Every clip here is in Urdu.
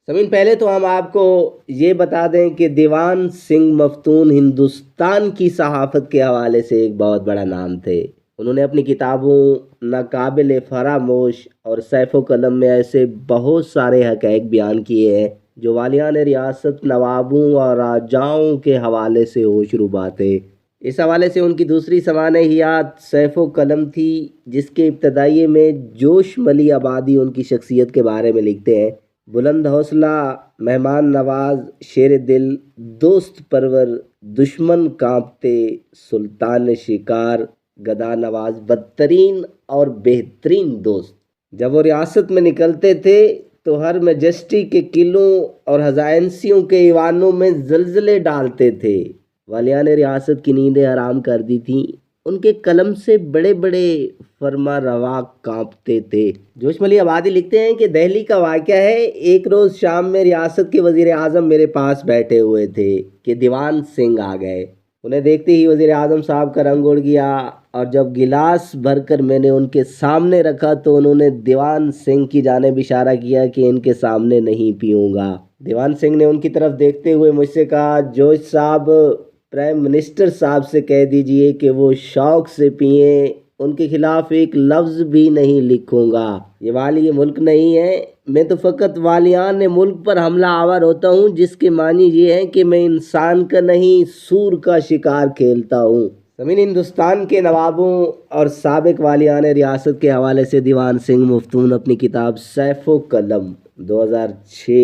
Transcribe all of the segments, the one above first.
سمین، پہلے تو ہم آپ کو یہ بتا دیں کہ دیوان سنگھ مفتون ہندوستان کی صحافت کے حوالے سے ایک بہت بڑا نام تھے۔ انہوں نے اپنی کتابوں ناقابل فراموش اور سیف و قلم میں ایسے بہت سارے حقائق بیان کیے ہیں جو والیان ریاست، نوابوں اور راجاؤں کے حوالے سے ہوش ربا تھے۔ اس حوالے سے ان کی دوسری سوانحیات سیف و قلم تھی، جس کے ابتدائی میں جوش ملی آبادی ان کی شخصیت کے بارے میں لکھتے ہیں: بلند حوصلہ، مہمان نواز، شیر دل، دوست پرور، دشمن کانپتے، سلطان شکار، گدا نواز، بدترین اور بہترین دوست۔ جب وہ ریاست میں نکلتے تھے تو ہر میجسٹی کے قلعوں اور خزائنسیوں کے ایوانوں میں زلزلے ڈالتے تھے۔ والیان ریاست کی نیندیں حرام کر دی تھیں۔ ان کے قلم سے بڑے بڑے فرما روا کانپتے تھے۔ جوش ملی آبادی لکھتے ہیں کہ دہلی کا واقعہ ہے، ایک روز شام میں ریاست کے وزیر اعظم میرے پاس بیٹھے ہوئے تھے کہ دیوان سنگھ آ گئے۔ انہیں دیکھتے ہی وزیر اعظم صاحب کا رنگ اڑ گیا، اور جب گلاس بھر کر میں نے ان کے سامنے رکھا تو انہوں نے دیوان سنگھ کی جانب اشارہ کیا کہ ان کے سامنے نہیں پیوں گا۔ دیوان سنگھ نے ان کی طرف دیکھتے ہوئے مجھ سے کہا: جوش صاحب، پرائم منسٹر صاحب سے کہہ دیجئے کہ وہ شوق سے پئیں، ان کے خلاف ایک لفظ بھی نہیں لکھوں گا۔ یہ والی ملک نہیں ہے، میں تو فقط والیان ملک پر حملہ آور ہوتا ہوں، جس کے معنی یہ ہے کہ میں انسان کا نہیں سور کا شکار کھیلتا ہوں۔ زمین ہندوستان کے نوابوں اور سابق والیان ریاست کے حوالے سے دیوان سنگھ مفتون اپنی کتاب سیف و قلم 2006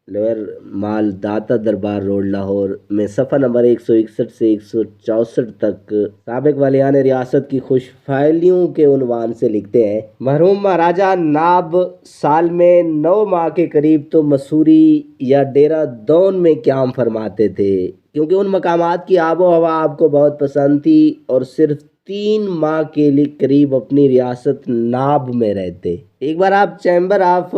لوئر مال داتا دربار روڈ لاہور میں صفحہ نمبر 161 سے 164 تک سابق والیان ریاست کی خوش فعلیوں کے عنوان سے لکھتے ہیں: مرحوم مہاراجہ ناب سال میں 9 ماہ کے قریب تو مسوری یا ڈیرہ دون میں قیام فرماتے تھے، کیونکہ ان مقامات کی آب و ہوا آپ کو بہت پسند تھی، اور صرف 3 ماہ کے لیے قریب اپنی ریاست ناب میں رہتے۔ ایک بار آپ چیمبر آف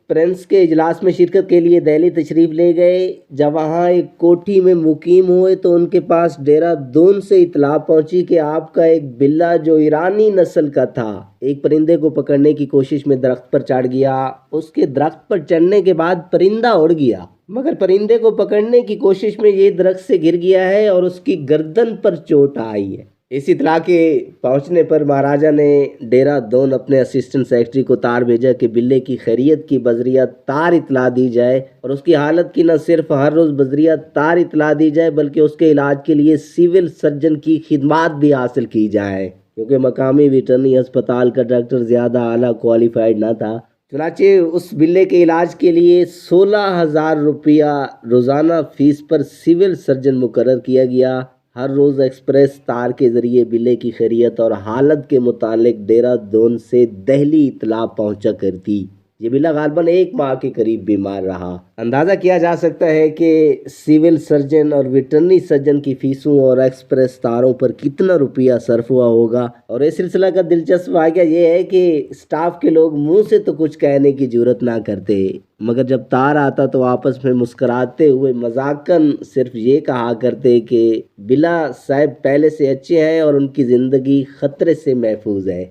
پرنس کے اجلاس میں شرکت کے لیے دہلی تشریف لے گئے۔ جب وہاں ایک کوٹھی میں مقیم ہوئے تو ان کے پاس ڈیرہ دون سے اطلاع پہنچی کہ آپ کا ایک بلہ جو ایرانی نسل کا تھا ایک پرندے کو پکڑنے کی کوشش میں درخت پر چڑھ گیا۔ اس کے درخت پر چڑھنے کے بعد پرندہ اڑ گیا، مگر پرندے کو پکڑنے کی کوشش میں یہ درخت سے گر گیا ہے اور اس کی گردن پر چوٹ آئی ہے۔ اس اطلاع کے پہنچنے پر مہاراجہ نے ڈیرہ دون اپنے اسسٹنٹ سیکرٹری کو تار بھیجا کہ بلے کی خیریت کی بذریعہ تار اطلاع دی جائے، اور اس کی حالت کی نہ صرف ہر روز بذریعہ تار اطلاع دی جائے بلکہ اس کے علاج کے لیے سول سرجن کی خدمات بھی حاصل کی جائیں، کیونکہ مقامی ویٹرنری ہسپتال کا ڈاکٹر زیادہ اعلیٰ کوالیفائڈ نہ تھا۔ چنانچہ اس بلے کے علاج کے لیے 16,000 روپیہ روزانہ فیس پر سول سرجن مقرر کیا گیا۔ ہر روز ایکسپریس تار کے ذریعے بلے کی خیریت اور حالت کے متعلق ڈیرہ دون سے دہلی اطلاع پہنچا کرتی۔ یہ بلہ غالباً 1 ماہ کے قریب بیمار رہا۔ اندازہ کیا جا سکتا ہے کہ سول سرجن اور ویٹرنری سرجن کی فیسوں اور ایکسپریس تاروں پر کتنا روپیہ صرف ہوا ہوگا۔ اور اس سلسلہ کا دلچسپ واقعہ یہ ہے کہ اسٹاف کے لوگ منہ سے تو کچھ کہنے کی جرات نہ کرتے، مگر جب تار آتا تو آپس میں مسکراتے ہوئے مذاقاً صرف یہ کہا کرتے کہ بلا صاحب پہلے سے اچھے ہیں اور ان کی زندگی خطرے سے محفوظ ہے۔